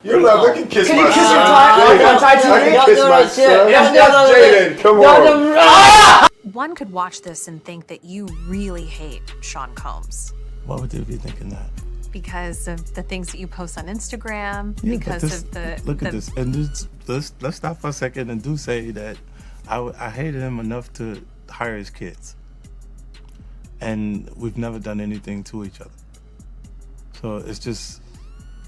You're not looking kiss Can my you kiss son. your tie? I can kiss my son. That's Jaden. Come on. One could watch this and think that you really hate Sean Combs. Why would they be thinking that? Because of the things that you post on Instagram, Yeah, because of the... Look at this. And let's stop for a second and do say that I hated him enough to hire his kids. And we've never done anything to each other. So it's just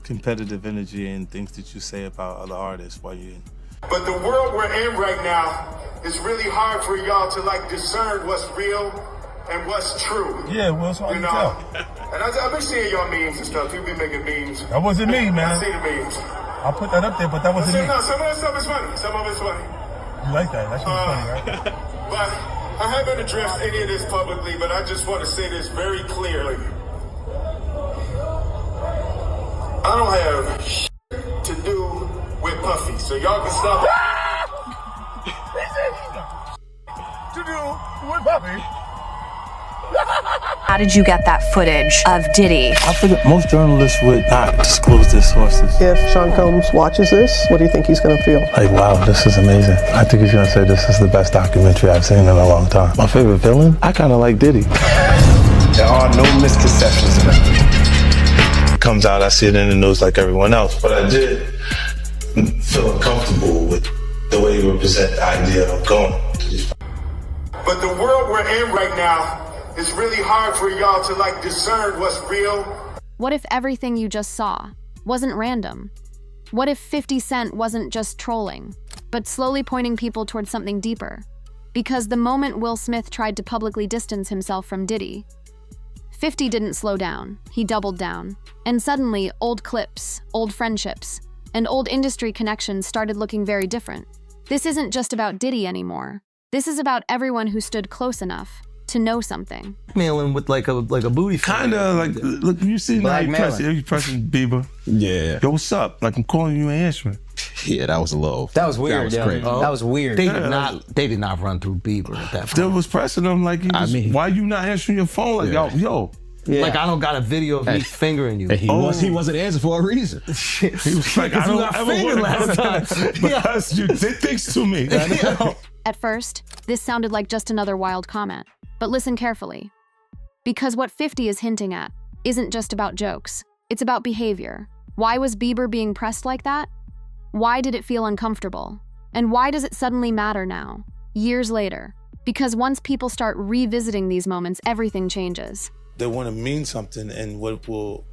competitive energy and things that you say about other artists while you're in. But the world we're in right now, it's really hard for y'all to like discern what's real and what's true. Yeah, well, it's hard You to know? tell. And I've been seeing y'all memes and stuff. You've been making memes. That wasn't me, I man. see the memes. I put that up there, but that wasn't me. No, some of that stuff is funny. Some of it's funny. You like that? That shit's funny, right? But I haven't addressed any of this publicly, but I just want to say this very clearly. I don't have shit to do with Puffy, so y'all can stop. To do with Puffy. How did you get that footage of Diddy? I figure most journalists would not disclose their sources. If Sean Combs watches this, what do you think he's going to feel? Like, wow, this is amazing. I think he's gonna say this is the best documentary I've seen in a long time. My favorite villain? I kind of like Diddy. There are no misconceptions about it. Comes out, I see it in the news like everyone else. But I did feel uncomfortable with the way you represent the idea of going to these. But the world we're in right now, it's really hard for y'all to like discern what's real. What if everything you just saw wasn't random? What if 50 Cent wasn't just trolling, but slowly pointing people towards something deeper? Because the moment Will Smith tried to publicly distance himself from Diddy, 50 didn't slow down, he doubled down. And suddenly, old clips, old friendships, and old industry connections started looking very different. This isn't just about Diddy anymore. This is about everyone who stood close enough to know something. Mailing with like a booty. Kind of like, look, you see now you pressing Bieber. Yeah. Yo, what's up? Like I'm calling you and answering. Yeah, that was a little. That was weird. That was crazy. That was weird. They did not run through Bieber at that point. Still was pressing him like, why you not answering your phone? Like, Yeah. yo. Yeah. Like I don't got a video of me fingering you. He wasn't answering for a reason. He was like, I don't ever want last time. because you did things to me. At first, this sounded like just another wild comment. But listen carefully. Because what 50 is hinting at isn't just about jokes. It's about behavior. Why was Bieber being pressed like that? Why did it feel uncomfortable? And why does it suddenly matter now, years later? Because once people start revisiting these moments, everything changes. They want to mean something, and what will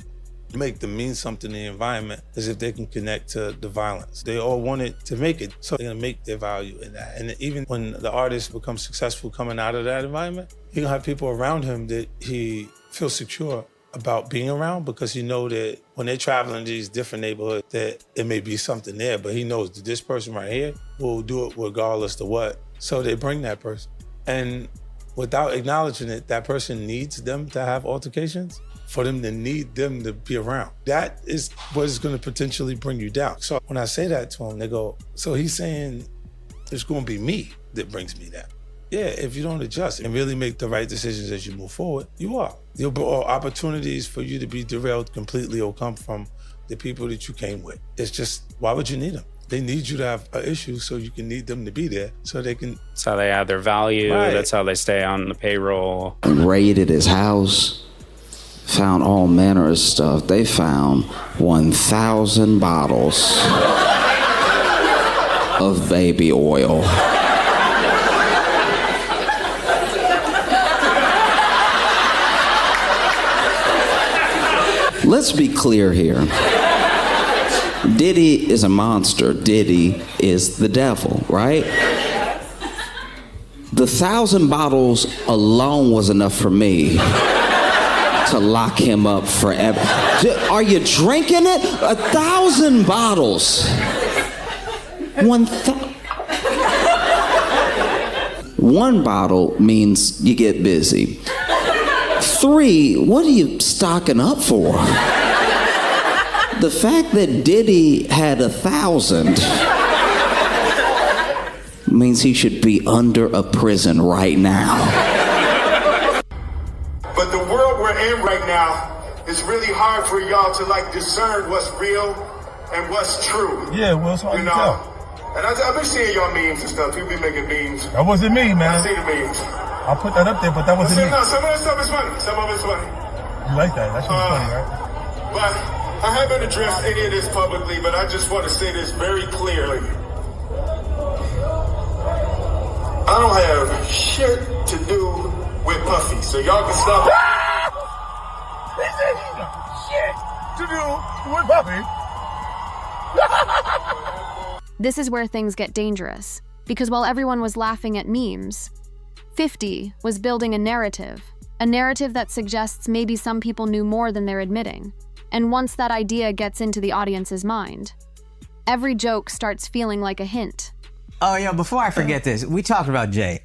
make them mean something in the environment is if they can connect to the violence. They all want it to make it, so they're gonna make their value in that. And even when the artist becomes successful coming out of that environment, he's gonna have people around him that he feels secure about being around, because he know that when they're traveling to these different neighborhoods that it may be something there, but he knows that this person right here will do it regardless of what. So they bring that person. And without acknowledging it, that person needs them to have altercations, for them to need them to be around. That is what is gonna potentially bring you down. So when I say that to them, they go, so he's saying it's gonna be me that brings me down. Yeah, if you don't adjust and really make the right decisions as you move forward, you are. There'll be opportunities for you to be derailed completely or come from the people that you came with. It's just, why would you need them? They need you to have an issue, so you can need them to be there so they can. That's how they add their value. Right. That's how they stay on the payroll. Raided his house, found all manner of stuff. They found 1,000 bottles of baby oil. Let's be clear here. Diddy is a monster. Diddy is the devil, right? The 1,000 bottles alone was enough for me to lock him up forever. Are you drinking it? 1,000 bottles. 1,000. One bottle means you get busy. 3, what are you stocking up for? The fact that Diddy had 1,000 means he should be under a prison right now. But the world we're in right now, it's really hard for y'all to like discern what's real and what's true. Yeah, well, it's hard You to know? tell. And I've been seeing y'all memes and stuff. People be making memes. That wasn't me, I man. see the memes. I put that up there, but that wasn't me. No, some of that stuff is funny. Some of it's funny. You like that? That shit's funny, right? But I haven't addressed any of this publicly, but I just want to say this very clearly. I don't have shit to do with Puffy, so y'all can stop. He said he got shit to do with Puffy. This is where things get dangerous, because while everyone was laughing at memes, 50 was building a narrative that suggests maybe some people knew more than they're admitting. And once that idea gets into the audience's mind, every joke starts feeling like a hint. Oh, yeah, before I forget this, we talked about Jay.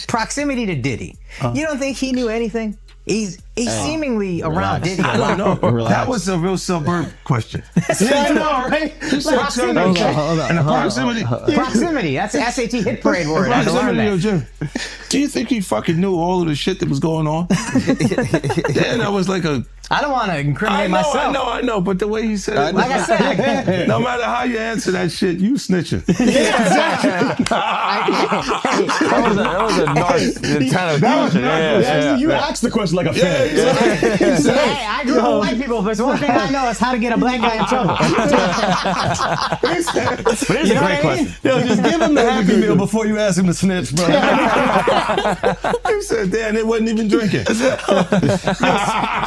Proximity to Diddy. You don't think he knew anything? He's seemingly around Diddy a lot. No, that was a real suburb question. I know, right? Proximity. Hold on. And the proximity. Proximity. That's the SAT hit parade word. I had to learn Proximity, that. Jim. Do you think he fucking knew all of the shit that was going on? Yeah, that was like a... I don't want to incriminate myself. I know, but the way he said it, Like I said, no matter how you answer that shit, you snitching. yeah, exactly. That was a nice kind of Yeah. You asked the question like a fan. Hey, I grew up with white people, but it's one thing I know is how to get a black guy in trouble. But it's a great question. Yo, just give him the Happy Meal before you ask him to snitch, bro. He said, damn, they wasn't even drinking.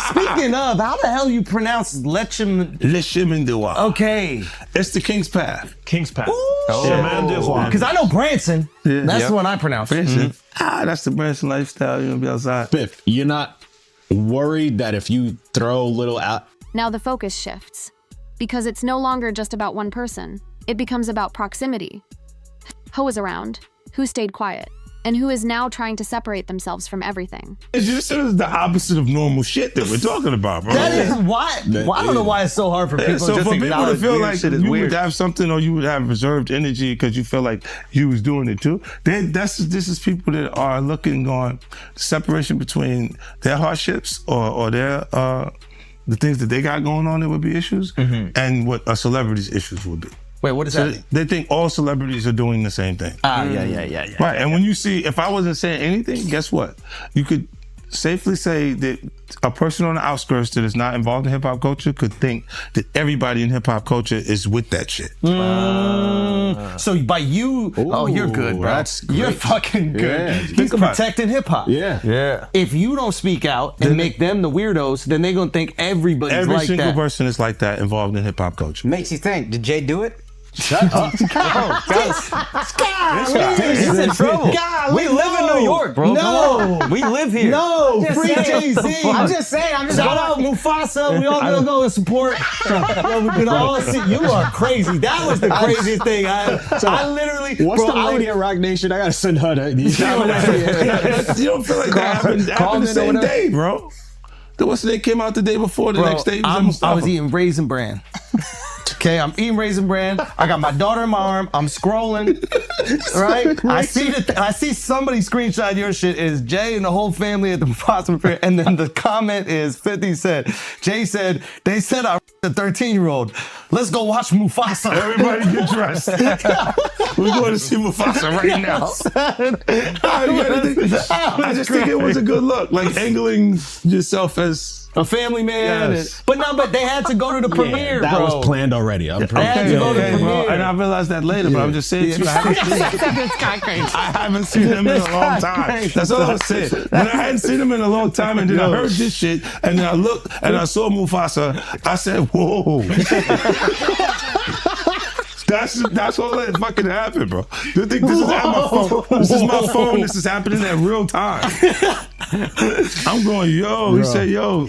Speaking of, how the hell you pronounce Lechem? Lechemindewa. Okay. It's the King's Path. King's Path. Because I know Branson. Yeah. That's the one I pronounce. Branson. That's the Branson lifestyle. You're going to be outside. Biff, you're not worried that if you throw a little out... Now the focus shifts, because it's no longer just about one person. It becomes about proximity. Who was around? Who stayed quiet? And who is now trying to separate themselves from everything? It's just the opposite of normal shit that we're talking about, bro. That is why. Well, I don't know why it's so hard for people So just for to people to acknowledge feel weird like shit is you weird. would have something or you would have reserved energy because you feel like you was doing it too, this is people that are looking on separation between their hardships or their the things that they got going on that would be issues and what a celebrity's issues would be. Wait, what is So that? they think all celebrities are doing the same thing. Yeah. Right, and when you see, if I wasn't saying anything, guess what? You could safely say that a person on the outskirts that is not involved in hip hop culture could think that everybody in hip hop culture is with that shit. So by you, you're good, bro. That's great. You're fucking good. Yeah. You're protecting hip hop. Yeah. If you don't speak out and make them the weirdos, then they're gonna think everybody's Every like single that. person is like that involved in hip hop culture. Makes you think, did Jay do it? Shut up. He's in trouble. We live in New York, bro. No. Come on. We live here. No, Just free saying. Jay-Z. I'm just saying. Shout out Mufasa. We all gonna go and support. Yo, we can all see. You are crazy. That was the craziest thing. I literally. What's bro, the lady at Rock Nation? I gotta send her that. You don't feel like that happened the same day, bro. What's the day came out the day before, the next day? I was eating Raisin Bran. Okay, I'm eating Raisin Bran. I got my daughter in my arm. I'm scrolling, right? I see somebody screenshot your shit is Jay and the whole family at the Mufasa Fair, and then the comment is 50 said, Jay said, they said I a 13-year-old. Let's go watch Mufasa. Everybody get dressed. We're going to see Mufasa right now. I just think it was a good look, like angling yourself as a family man. Yes. But they had to go to the premiere, that bro. was planned already. I'm pretty had to go to the bro. premiere. And I realized that later, but I'm just saying to you, I haven't seen him in a long time. That's all I'm saying. When I hadn't seen him in a long time and then I heard this shit and then I looked and I saw Mufasa, I said, whoa. That's all that fucking happened, bro. You think this is at my phone? This is my phone. This is happening at real time. I'm going, yo. He said, yo.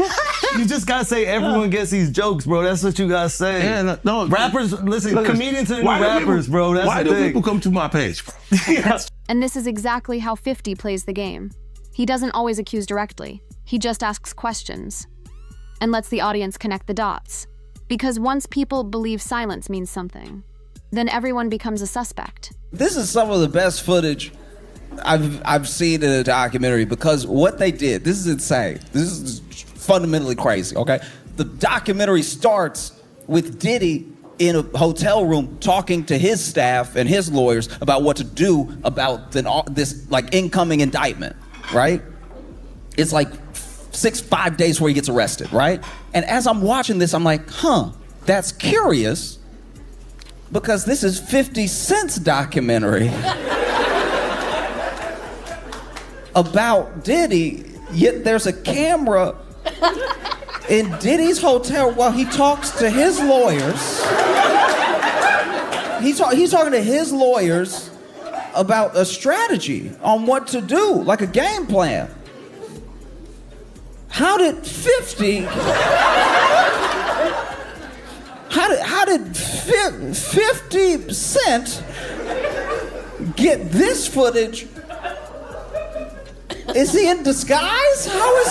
You just gotta say everyone gets these jokes, bro. That's what you gotta say. Yeah, no. Rappers, listen, comedians are the new rappers, bro. That's why the do thing. people come to my page, bro? And this is exactly how 50 plays the game. He doesn't always accuse directly. He just asks questions and lets the audience connect the dots. Because once people believe silence means something, then everyone becomes a suspect. This is some of the best footage I've seen in a documentary because what they did, this is insane. This is fundamentally crazy, okay? The documentary starts with Diddy in a hotel room talking to his staff and his lawyers about what to do about this like incoming indictment, right? It's like 5 days before he gets arrested, right? And as I'm watching this, I'm like, that's curious, because this is 50 Cent's documentary about Diddy, yet there's a camera in Diddy's hotel while he talks to his lawyers. He's talking to his lawyers about a strategy on what to do, like a game plan. How did 50 Cent get this footage? Is he in disguise? How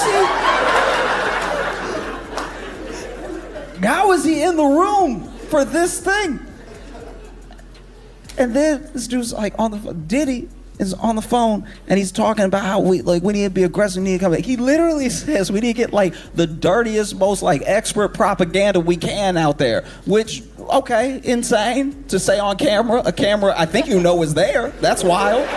is he in the room for this thing? And then this dude's like on the phone. Diddy is on the phone and he's talking about how we need to be aggressive, we need to come back. He literally says we need to get like the dirtiest, most like expert propaganda we can out there, which, okay, insane to say on camera, a camera I think you know is there. That's wild.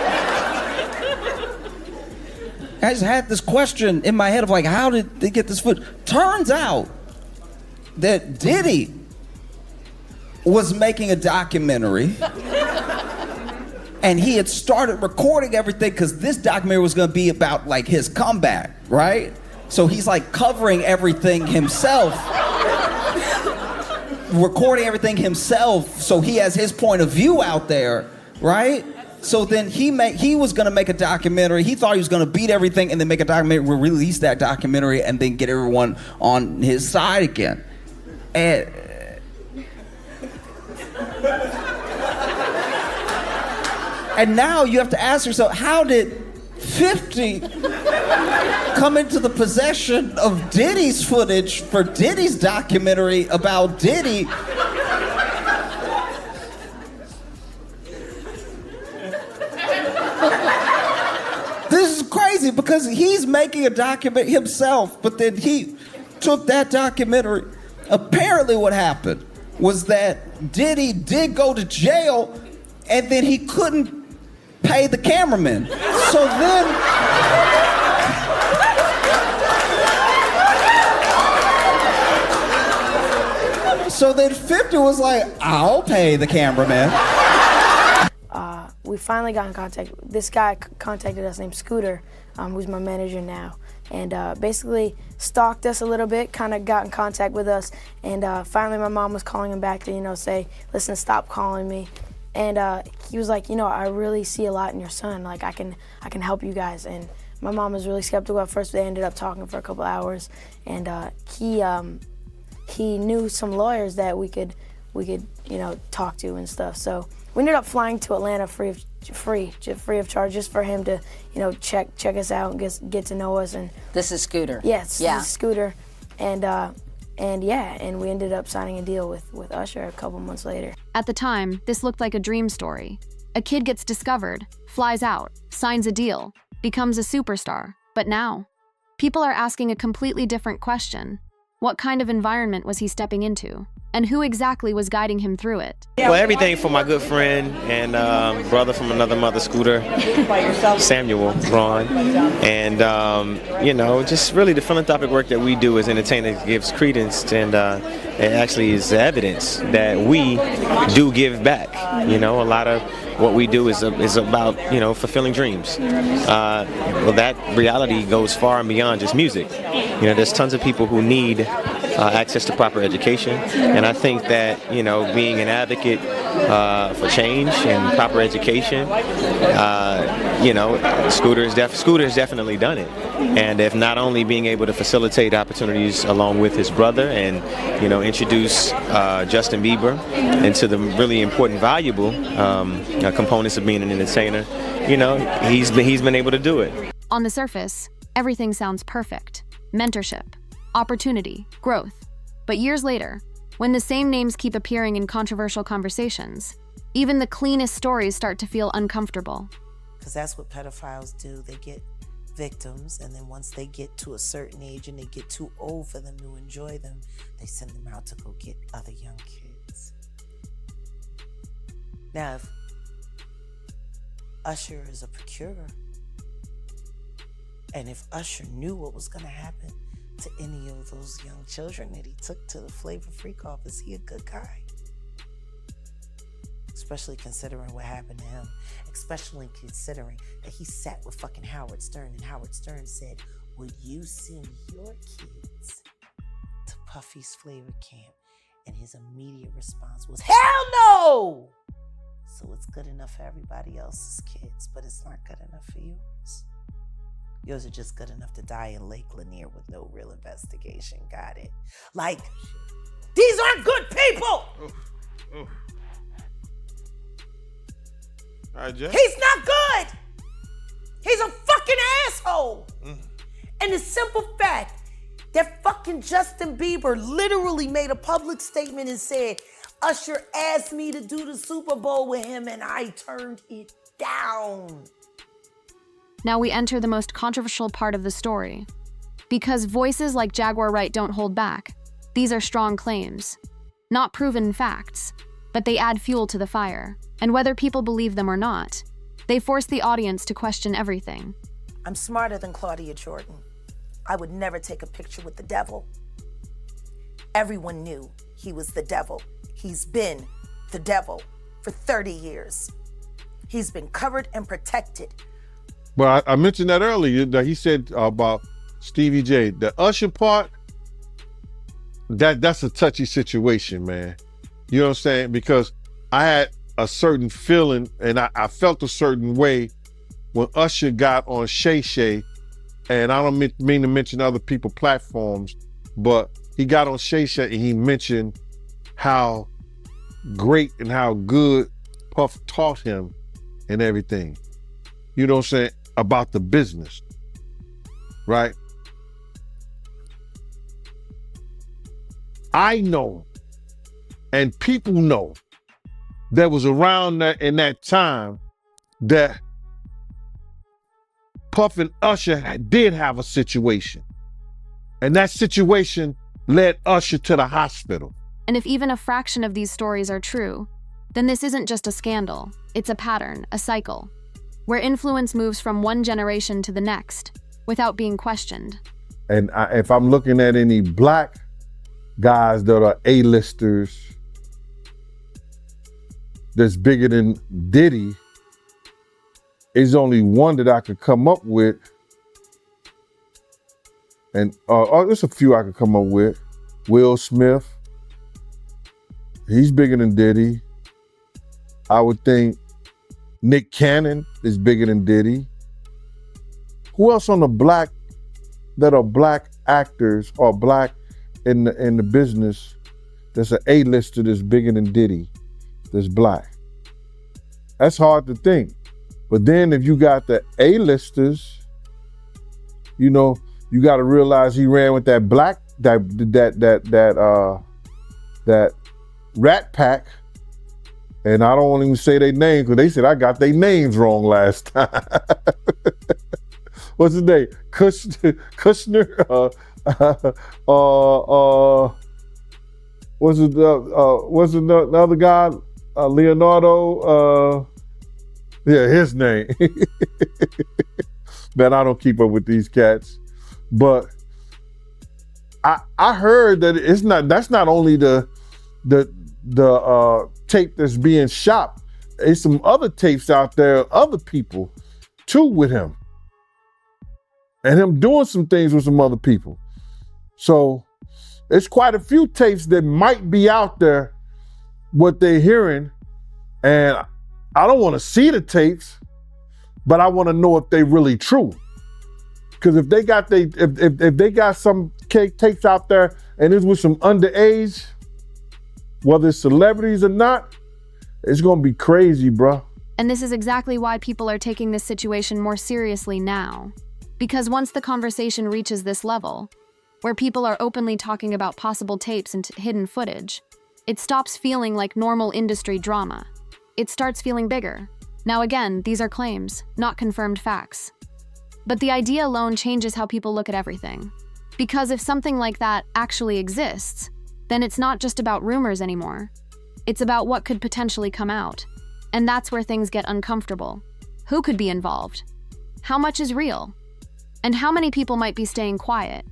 I just had this question in my head of like, how did they get this footage? Turns out that Diddy was making a documentary and he had started recording everything because this documentary was gonna be about like his comeback, right? So he's like covering everything himself, recording everything himself, so he has his point of view out there, right? So then he was gonna make a documentary. He thought he was gonna beat everything and then make a documentary, release that documentary, and then get everyone on his side again. And now you have to ask yourself, how did 50 come into the possession of Diddy's footage for Diddy's documentary about Diddy? This is crazy because he's making a documentary himself, but then he took that documentary. Apparently what happened was that Diddy did go to jail and then he couldn't pay the cameraman. So then 50 was like, I'll pay the cameraman. We finally got in contact. This guy contacted us named Scooter, who's my manager now, and basically stalked us a little bit, kind of got in contact with us, and finally my mom was calling him back to, say, listen, stop calling me. And he was like, I really see a lot in your son. Like, I can help you guys. And my mom was really skeptical at first, but they ended up talking for a couple hours. And he knew some lawyers that we could talk to and stuff. So we ended up flying to Atlanta free of charge, just for him to, check us out and get to know us. And this is Scooter. Yes, this is Scooter. And we ended up signing a deal with Usher a couple months later. At the time, this looked like a dream story. A kid gets discovered, flies out, signs a deal, becomes a superstar. But now, people are asking a completely different question. What kind of environment was he stepping into? And who exactly was guiding him through it? Well, everything from my good friend and brother from another mother, Scooter, Samuel, Ron, and just really the philanthropic work that we do as entertainers gives credence, and it actually is evidence that we do give back. A lot of what we do is about fulfilling dreams. Well, that reality goes far and beyond just music. There's tons of people who need access to proper education, and I think that being an advocate for change and proper education, Scooter has definitely done it. And if not only being able to facilitate opportunities along with his brother and introduce Justin Bieber into the really important, valuable components of being an entertainer, he's been able to do it. On the surface, everything sounds perfect. Mentorship, opportunity, growth. But years later, when the same names keep appearing in controversial conversations, even the cleanest stories start to feel uncomfortable. Because that's what pedophiles do. They get victims, and then once they get to a certain age and they get too old for them to enjoy them, they send them out to go get other young kids. Now, if Usher is a procurer, and if Usher knew what was going to happen to any of those young children that he took to the Flavor Freak off, is he a good guy? Especially considering what happened to him. Especially considering that he sat with fucking Howard Stern, and Howard Stern said, would you send your kids to Puffy's Flavor Camp? And his immediate response was, hell no! So it's good enough for everybody else's kids, but it's not good enough for yours. Yours are just good enough to die in Lake Lanier with no real investigation. Got it? Like, these aren't good people! All right, Jay. He's not good! He's a fucking asshole! And the simple fact that fucking Justin Bieber literally made a public statement and said, Usher asked me to do the Super Bowl with him and I turned it down. Now we enter the most controversial part of the story. Because voices like Jaguar Wright don't hold back. These are strong claims. Not proven facts, but they add fuel to the fire. And whether people believe them or not, they force the audience to question everything. I'm smarter than Claudia Jordan. I would never take a picture with the devil. Everyone knew he was the devil. He's been the devil for 30 years. He's been covered and protected. Well, I mentioned that earlier, that he said about Stevie J. The Usher part, that's a touchy situation, man. You know what I'm saying? Because I had a certain feeling, and I felt a certain way when Usher got on Shay Shay, and I don't mean to mention other people's platforms, but he got on Shay Shay and he mentioned how great and how good Puff taught him and everything. You know what I'm saying? About the business, right? I know, and people know, that was around that in that time that Puff and Usher did have a situation. And that situation led Usher to the hospital. And if even a fraction of these stories are true, then this isn't just a scandal. It's a pattern, a cycle, where influence moves from one generation to the next without being questioned. And if I'm looking at any black guys that are A-listers that's bigger than Diddy, is only one that I could come up with. And there's a few I could come up with. Will Smith, he's bigger than Diddy. I would think Nick Cannon is bigger than Diddy. Who else on the black, that are black actors or black in the business, that's an A-lister that's bigger than Diddy, that's black? That's hard to think. But then if you got the A-listers, you know, you got to realize he ran with that black, that Rat Pack. And I don't want to even say their names because they said I got their names wrong last time. What's his name? Kushner? What's the other guy? Leonardo? Yeah, his name. Man, I don't keep up with these cats. But I heard that that's not only the tape that's being shot. There's some other tapes out there, other people too with him. And him doing some things with some other people. So it's quite a few tapes that might be out there, what they're hearing. And I don't want to see the tapes, but I want to know if they really true. Because if they got if they got some tapes out there and it's with some underage, whether it's celebrities or not, it's gonna be crazy, bro. And this is exactly why people are taking this situation more seriously now. Because once the conversation reaches this level, where people are openly talking about possible tapes and hidden footage, it stops feeling like normal industry drama. It starts feeling bigger. Now again, these are claims, not confirmed facts. But the idea alone changes how people look at everything. Because if something like that actually exists, then it's not just about rumors anymore. It's about what could potentially come out. And that's where things get uncomfortable. Who could be involved? How much is real? And how many people might be staying quiet,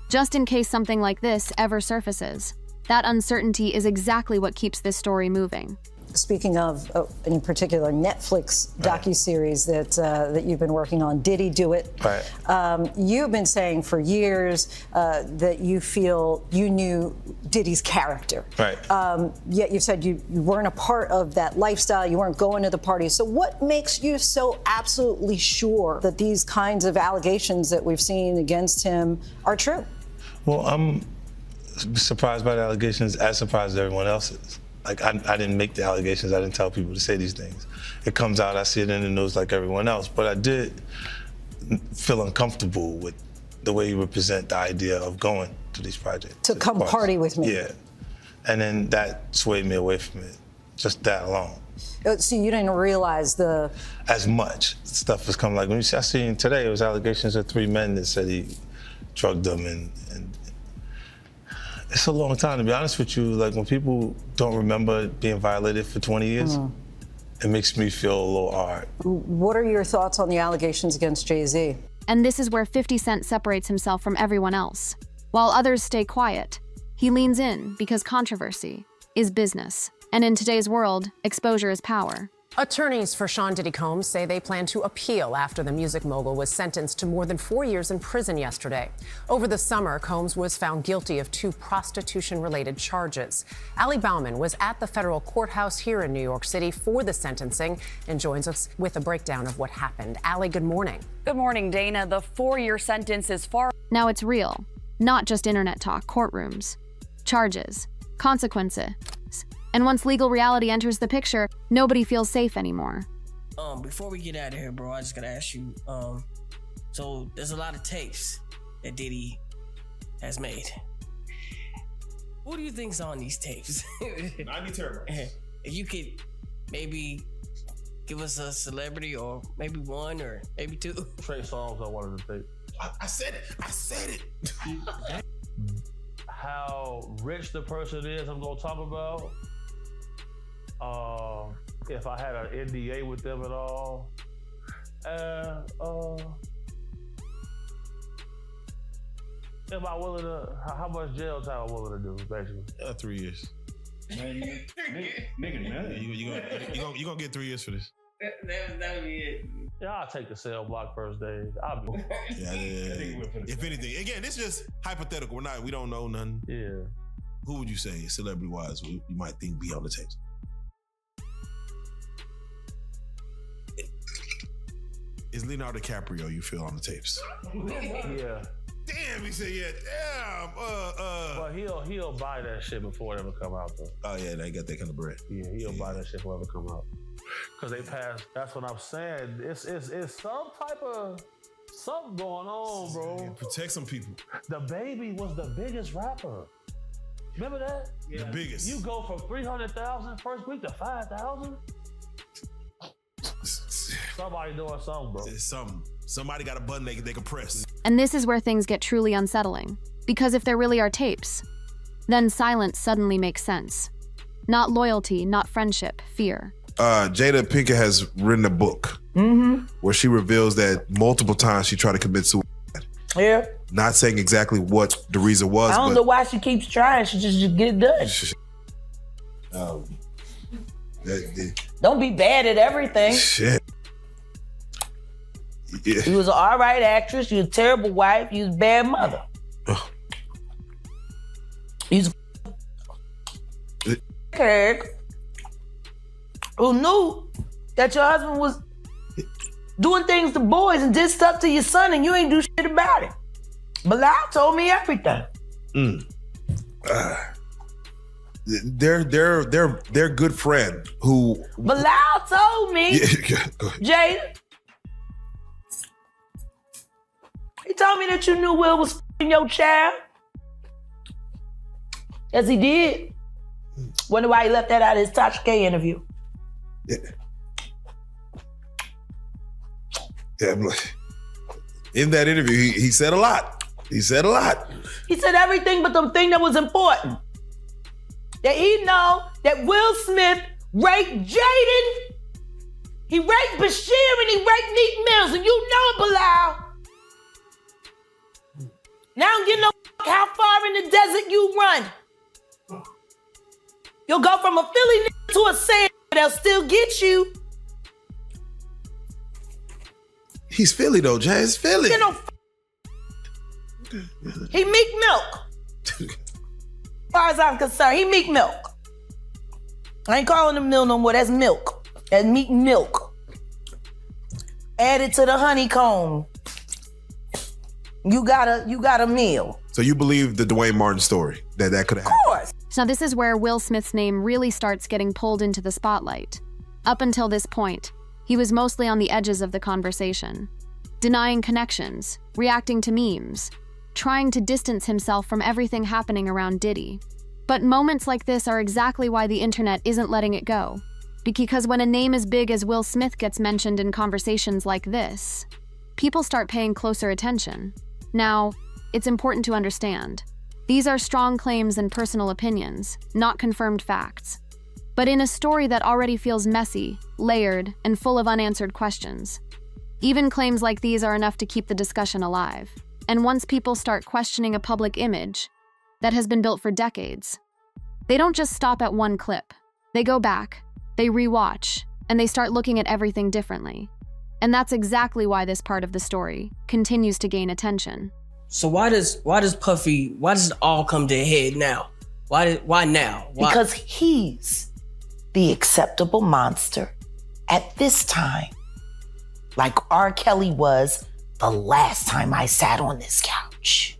just in case something like this ever surfaces? That uncertainty is exactly what keeps this story moving. Speaking of, in particular, Netflix docuseries that you've been working on, Diddy Do It. Right. You've been saying for years that you feel you knew Diddy's character. Right. Yet you said you weren't a part of that lifestyle, you weren't going to the parties. So what makes you so absolutely sure that these kinds of allegations that we've seen against him are true? Well, I'm surprised by the allegations, as surprised as everyone else is. Like, I didn't make the allegations. I didn't tell people to say these things. It comes out, I see it in the news like everyone else. But I did feel uncomfortable with the way you represent the idea of going to these projects. To come party with me. Yeah. And then that swayed me away from it, just that alone. So you didn't realize as much stuff was coming. Like, when I seen today, it was allegations of 3 men that said he drugged them, and it's a long time, to be honest with you. Like, when people don't remember being violated for 20 years, it makes me feel a little hard. What are your thoughts on the allegations against Jay-Z? And this is where 50 Cent separates himself from everyone else. While others stay quiet, he leans in because controversy is business. And in today's world, exposure is power. Attorneys for Sean Diddy Combs say they plan to appeal after the music mogul was sentenced to more than 4 years in prison yesterday. Over the summer, Combs was found guilty of 2 prostitution-related charges. Ali Bauman was at the federal courthouse here in New York City for the sentencing and joins us with a breakdown of what happened. Ali, good morning. Good morning, Dana. The 4-year sentence is far. Now it's real, not just internet talk, courtrooms, charges, consequences. And once legal reality enters the picture, nobody feels safe anymore. Before we get out of here, bro, I just gotta ask you, so there's a lot of tapes that Diddy has made. Who do you think's on these tapes? 90 terabytes. If you could maybe give us a celebrity, or maybe 1 or maybe 2. Trey Songz on one of the tapes. I said it. How rich the person is I'm gonna talk about. If I had an NDA with them at all. Am I willing to, how much jail time I'm willing to do, basically? 3 years. Nigga, man. You gonna get 3 years for this. That would be it. Yeah, I'll take the cell block first day. Yeah. If anything, again, this is just hypothetical. We don't know nothing. Yeah. Who would you say, celebrity-wise, you might think be on the tapes? Is Leonardo DiCaprio, you feel, on the tapes? Yeah. Damn, he said, yeah, damn. But he'll buy that shit before it ever come out, though. Oh, yeah, they got that kind of bread. Yeah, he'll buy that shit before it ever come out. Because they passed, that's what I'm saying. It's some type of something going on, bro. Yeah, protect some people. The Baby was the biggest rapper. Remember that? Yeah. The biggest. You go from 300,000 first week to 5,000? Somebody doing something, bro. It's something. Somebody got a button they can press. And this is where things get truly unsettling. Because if there really are tapes, then silence suddenly makes sense. Not loyalty, not friendship, fear. Jada Pinkett has written a book where she reveals that multiple times she tried to commit suicide. Yeah. Not saying exactly what the reason was. I don't know why she keeps trying. She just get it done. Don't be bad at everything. Shit. Yeah. You was an all right actress. You was a terrible wife. You was a bad mother. You was a character who knew that your husband was doing things to boys and did stuff to your son, and you ain't do shit about it. Bilal told me everything. Their good friend who Bilal told me. Jada. He told me that you knew Will was f***ing your child. Yes, he did. Wonder why he left that out of his Tasha K interview. Yeah. In that interview, he said a lot. He said everything but the thing that was important. That he know that Will Smith raped Jaden He raped Bashir and he raped Meek Mills, and you know it, Bilal. Now I don't give no fuck how far in the desert you run. You'll go from a Philly nigga to a sand, they'll still get you. He's Philly though, Jay. It's Philly. You know, he Meek Milk. As far as I'm concerned, he Meek Milk. I ain't calling him Mill no more. That's milk. That's Meek Milk. Added to the honeycomb. You got a meal. So you believe the Dwayne Martin story that could have happened? Of course. Now, this is where Will Smith's name really starts getting pulled into the spotlight. Up until this point, he was mostly on the edges of the conversation, denying connections, reacting to memes, trying to distance himself from everything happening around Diddy. But moments like this are exactly why the internet isn't letting it go. Because when a name as big as Will Smith gets mentioned in conversations like this, people start paying closer attention. Now, it's important to understand. These are strong claims and personal opinions, not confirmed facts. But in a story that already feels messy, layered, and full of unanswered questions, even claims like these are enough to keep the discussion alive. And once people start questioning a public image that has been built for decades, they don't just stop at one clip. They go back, they rewatch, and they start looking at everything differently. And that's exactly why this part of the story continues to gain attention. So why does it all come to a head now? Why now? Why? Because he's the acceptable monster at this time. Like R. Kelly was the last time I sat on this couch.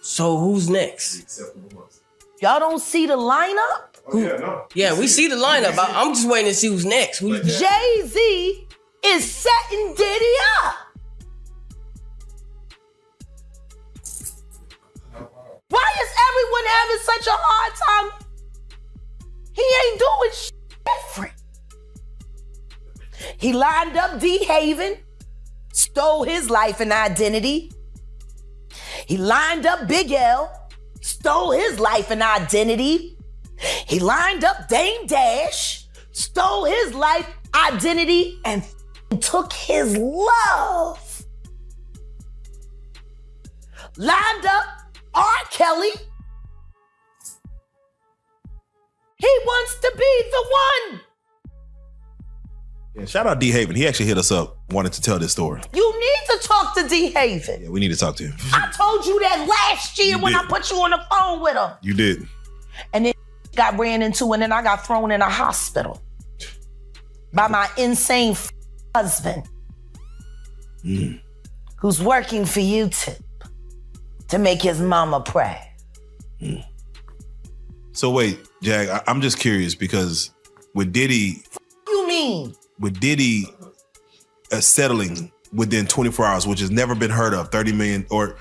So who's next? Y'all don't see the lineup? Yeah, we see the lineup. I'm just waiting to see who's next. Jay-Z is setting Diddy up. Why is everyone having such a hard time? He ain't doing shit different. He lined up D. Haven, stole his life and identity. He lined up Big L, stole his life and identity. He lined up Dame Dash, stole his life, identity, and took his love. Lined up R. Kelly. He wants to be the one. Yeah, shout out D. Haven. He actually hit us up, wanted to tell this story. You need to talk to D. Haven. Yeah, we need to talk to him. I told you that last year when I put you on the phone with him. You did. And then got ran into, and then I got thrown in a hospital by my insane husband, who's working for YouTube to make his mama proud. So wait, Jag, I'm just curious because with Diddy, You mean? with Diddy settling within 24 hours, which has never been heard of, 30 million, or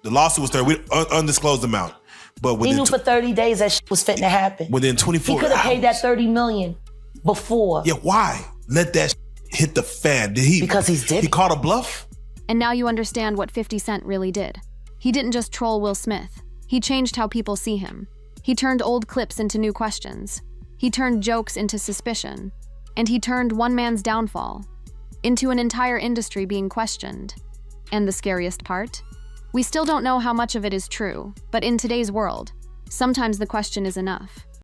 the lawsuit was 30, undisclosed amount. But He within knew for 30 days that shit was fitting to happen. within 24 He could have hours. paid that 30 million before. Yeah, why? Let that hit the fan. Did he? Because he's Diddy. He called a bluff? And now you understand what 50 Cent really did. He didn't just troll Will Smith. He changed how people see him. He turned old clips into new questions. He turned jokes into suspicion. And he turned one man's downfall into an entire industry being questioned. And the scariest part? We still don't know how much of it is true, but in today's world, sometimes the question is enough.